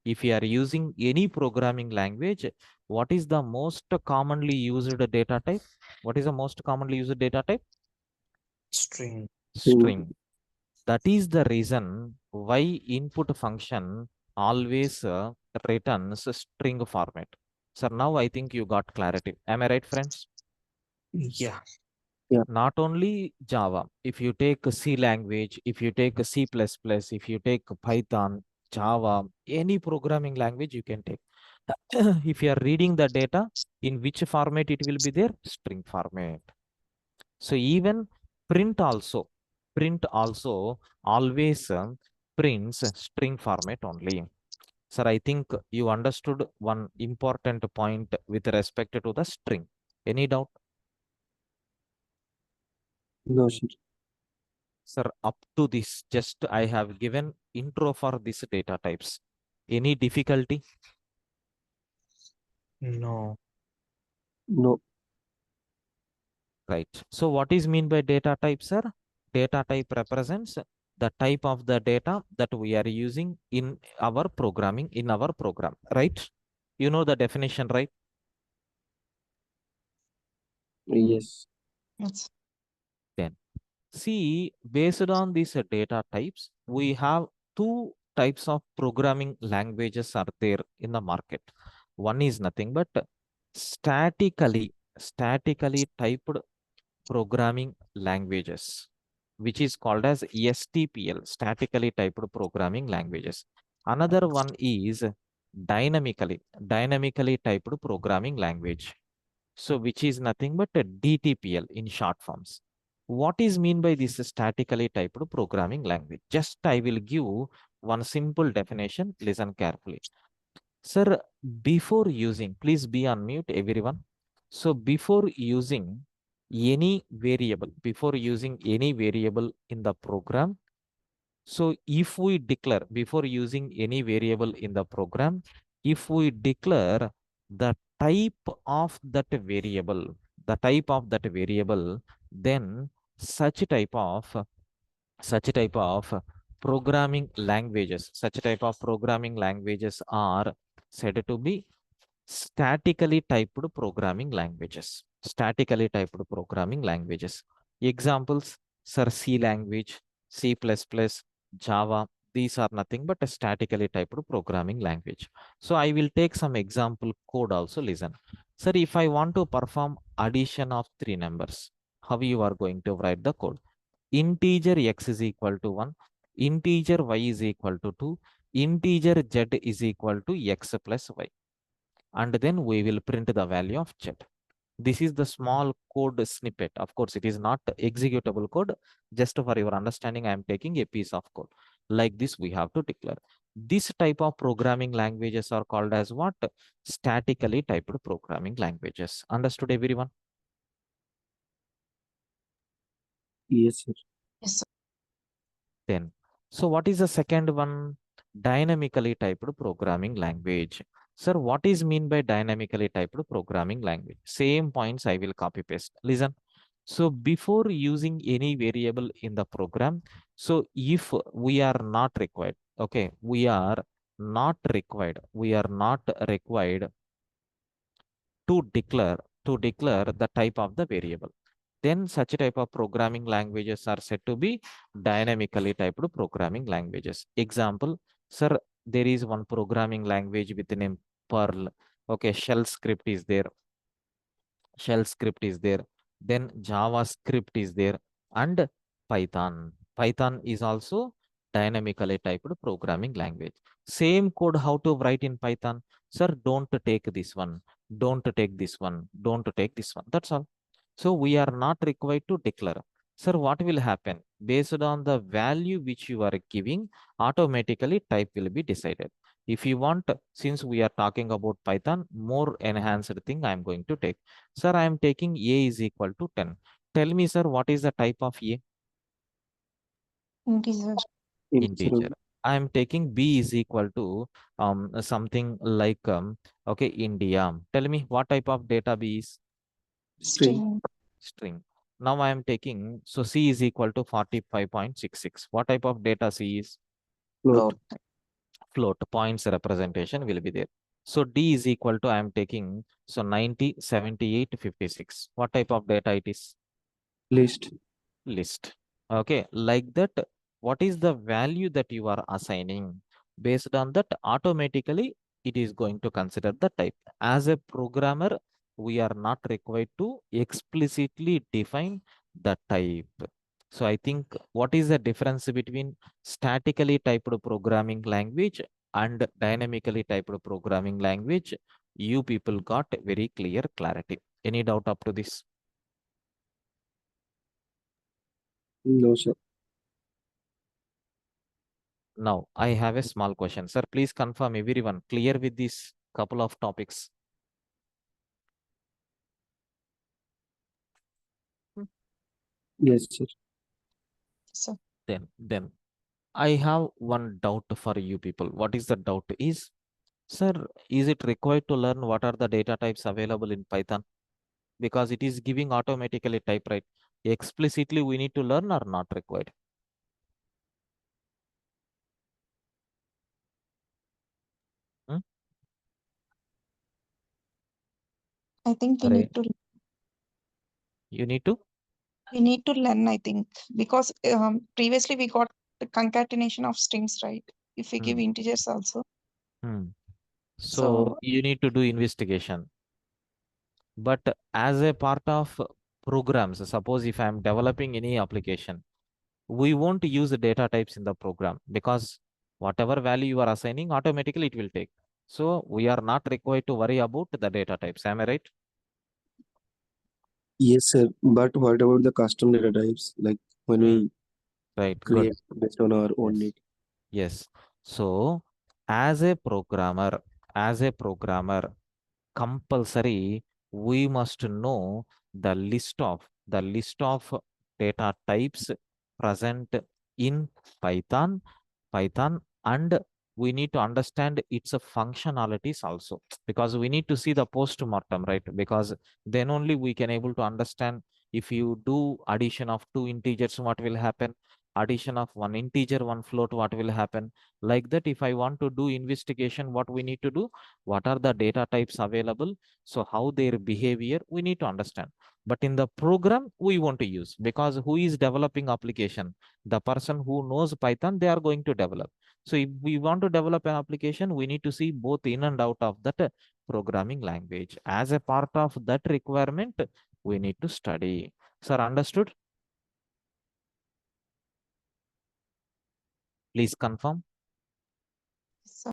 If you are using any programming language, what is the most commonly used data type? What is the most commonly used data type? String. String. That is the reason why input function always returns string format. Sir, now I think you got clarity. Am I right, friends? Yeah. Not only Java, if you take C language, if you take C++, if you take Python, Java, any programming language you can take. If you are reading the data, in which format it will be there? String format. So even print also always prints string format only. Sir, I think you understood one important point with respect to the string. Any doubt? No, sir. Sir, up to this, just I have given intro for these data types. Any difficulty? No. No. Right. So what is mean by data type, sir? Data type represents the type of the data that we are using in our program, right? You know the definition, right? Yes. Yes. Then see, based on these data types, we have two types of programming languages are there in the market. One is nothing but statically typed programming languages, which is called as STPL, statically typed programming languages. Another one is dynamically typed programming language. So which is nothing but a DTPL in short forms. What is mean by this statically typed programming language? Just I will give one simple definition. Listen carefully. Sir, before using, please be on mute, everyone. So before using any variable in the program, so if we declare, before using any variable in the program, if we declare the type of that variable, then such type of programming languages, such type of programming languages are said to be statically typed programming languages. Statically typed programming languages. Examples, sir, C language, C++, Java. These are nothing but a statically typed programming language. So I will take some example code also. Listen. Sir, if I want to perform addition of three numbers, how you are going to write the code? Integer x is equal to 1, integer y is equal to 2, integer z is equal to x plus y. And then we will print the value of z. This is the small code snippet. Of course, it is not executable code. Just for your understanding, I am taking a piece of code. Like this, we have to declare. This type of programming languages are called as what? Statically typed programming languages. Understood, everyone? Yes, sir. Yes, sir. Then, so what is the second one? Dynamically typed programming language. Sir, what is mean by dynamically typed programming language? Same points I will copy paste. Listen. So before using any variable in the program, so if we are not required, okay, we are not required to declare the type of the variable, then such type of programming languages are said to be dynamically typed programming languages. Example, sir, there is one programming language with the name Perl. Okay, shell script is there. Then JavaScript is there, and Python. Python is also dynamically typed programming language. Same code how to write in Python. Sir, don't take this one. Don't take this one. Don't take this one. That's all. So we are not required to declare. Sir, what will happen? Based on the value which you are giving, automatically type will be decided. If you want, since we are talking about Python, more enhanced thing I am going to take. Sir, I am taking A is equal to 10. Tell me, sir, what is the type of A? Integer. Integer. I am taking B is equal to something like okay, India. Tell me what type of data B is? String. String. Now I am taking, so C is equal to 45.66. What type of data C is? Float. Float. Points representation will be there. So D is equal to, I am taking, so 90, 78, 56. What type of data it is? List. List. Okay, like that, what is the value that you are assigning? Based on that, automatically it is going to consider the type. As a programmer, we are not required to explicitly define the type. So I think what is the difference between statically typed programming language and dynamically typed programming language? You people got very clear clarity. Any doubt up to this? No, sir. Now, I have a small question. Sir, please confirm everyone clear with this couple of topics. Yes, sir. So Then I have one doubt for you people. What is the doubt is, sir, is it required to learn what are the data types available in Python? Because it is giving automatically type, right? Explicitly we need to learn or not required? I think we Right. You need to? need to learn, I think, because previously we got the concatenation of strings, right? If we give integers also. So you need to do investigation. But as a part of programs, suppose if I'm developing any application, we won't use the data types in the program because whatever value you are assigning, automatically it will take. So we are not required to worry about the data types. Am I right? Yes, sir. But what about the custom data types? Like when we Right. Good. create based on our own Yes. need. Yes. So as a programmer, compulsory we must know the list of data types present in Python, and we need to understand its functionalities also, because we need to see the post-mortem, right? Because then only we can able to understand if you do addition of two integers, what will happen? addition of one integer, one float, what will happen? Like that, if I want to do investigation, what we need to do? What are the data types available? So how their behavior, we need to understand. But in the program, we want to use, because who is developing application? The person who knows Python, they are going to develop. So if we want to develop an application, we need to see both in and out of that programming language. As a part of that requirement, we need to study. Sir, understood? Please confirm. So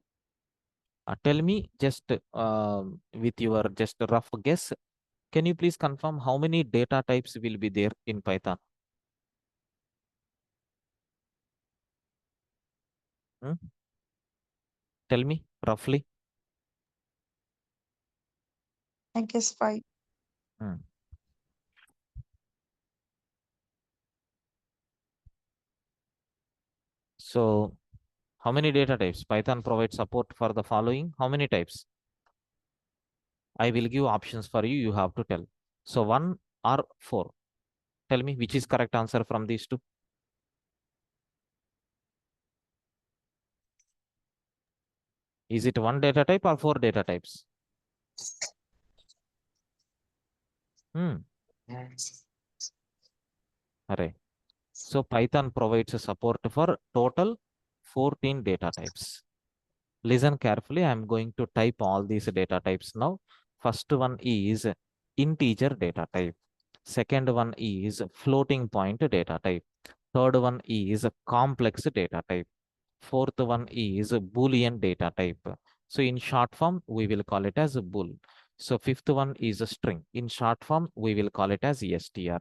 Tell me just with your just rough guess, can you please confirm how many data types will be there in Python? Hmm? Tell me roughly. I guess 5. Hmm. So how many data types? Python provides support for the following. How many types? I will give options for you. You have to tell. So 1 or 4. Tell me which is correct answer from these two. Is it 1 data type or 4 data types? Array. So Python provides support for total 14 data types. Listen carefully. I'm going to type all these data types now. First one is integer data type. Second one is floating point data type. Third one is complex data type. Fourth one is Boolean data type. So in short form, we will call it as a bool. So fifth one is a string. In short form, we will call it as str.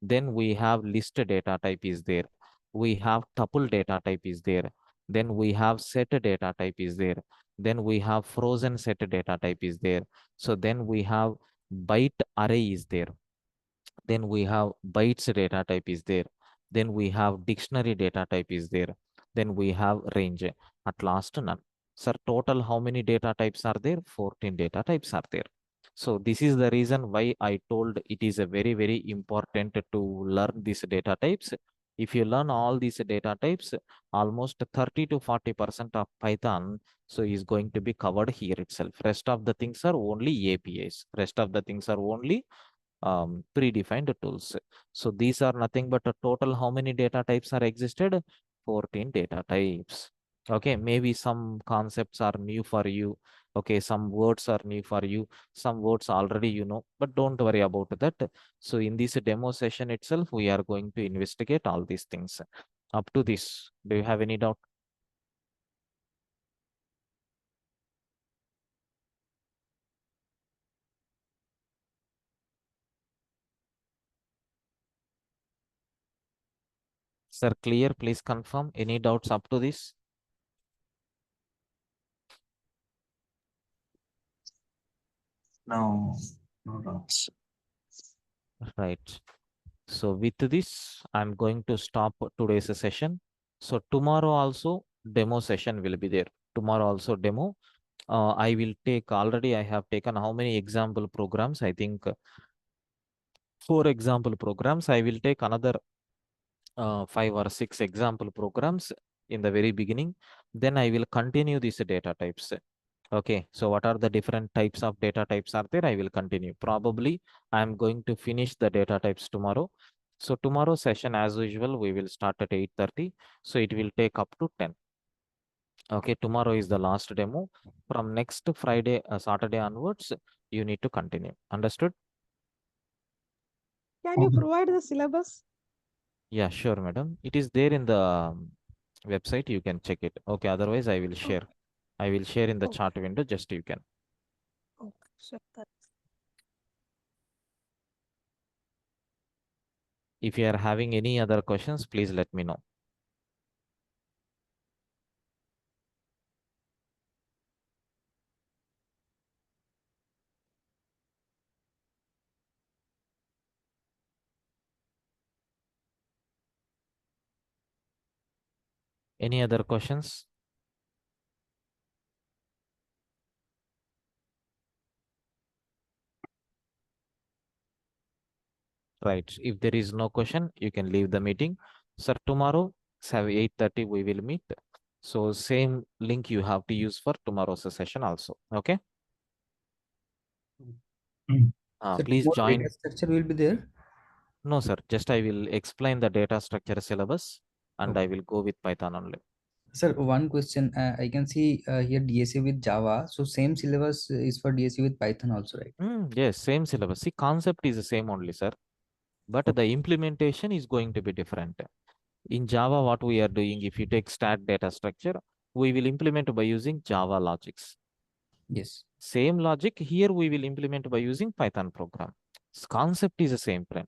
Then we have list data type is there. We have tuple data type is there. Then we have set data type is there. Then we have frozen set data type is there. So then we have byte array is there. Then we have bytes data type is there. Then we have dictionary data type is there. Then we have range. At last, none. Sir, total how many data types are there? 14 data types are there. So this is the reason why I told it is a very, very important to learn these data types. If you learn all these data types, almost 30 to 40% of Python so is going to be covered here itself. Rest of the things are only APIs. Rest of the things are only predefined tools. So these are nothing but a total how many data types are existed? 14 data types. Okay, maybe some concepts are new for you. Okay, some words are new for you. Some words already you know, but don't worry about that. So in this demo session itself, we are going to investigate all these things. Up to this, do you have any doubt? Sir, clear? Please confirm. Any doubts up to this? No, no doubts. Right. So with this, I'm going to stop today's session. So tomorrow also demo session will be there. Tomorrow also demo. I will take already I have taken how many example programs? I think 4 example programs. I will take another 5 or 6 example programs in the very beginning. Then I will continue these data types. Okay, so what are the different types of data types are there? I will continue. Probably I'm going to finish the data types tomorrow. So tomorrow session as usual, we will start at 8:30. So it will take up to 10. Okay, tomorrow is the last demo. From next Friday, Saturday onwards, you need to continue. Understood? Can you provide the syllabus? Yeah, sure, madam. It is there in the website. You can check it. Okay, otherwise I will share. Okay. I will share in the Okay. chat window, just you can. Okay, sure. If you are having any other questions, please let me know. Any other questions? Right. If there is no question, you can leave the meeting. Sir, tomorrow 8:30 we will meet. So same link you have to use for tomorrow's session also. Okay. So Please more join. data structure will be there. No, sir. Just I will explain the data structure syllabus and I Okay. will go with Python only. Sir, one question. I can see here DSA with Java. So same syllabus is for DSA with Python also, right? Yes, same syllabus. See, concept is the same only, sir. But the implementation is going to be different. In Java, what we are doing, if you take stat data structure, we will implement by using Java logics. Yes. Same logic here we will implement by using Python program. Concept is the same, friend.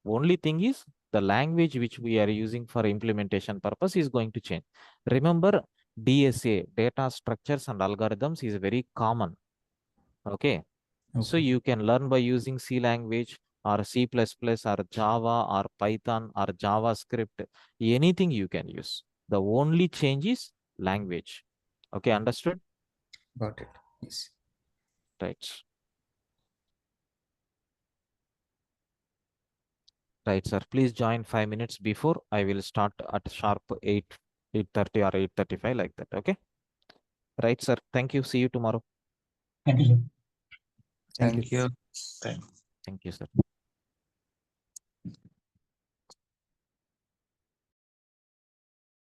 Only thing is the language which we are using for implementation purpose is going to change. Remember, DSA, data structures and algorithms, is very common. Okay. So you can learn by using C language or C++ or Java or Python or JavaScript. Anything you can use. The only change is language. Okay, understood? Got it. Yes. Right. Right, sir. Please join 5 minutes before. I will start at sharp 8:30 or 8:35 like that. Okay. Right, sir. Thank you. See you tomorrow. Thank you, sir. Thank you. Thank you. Thank you, sir.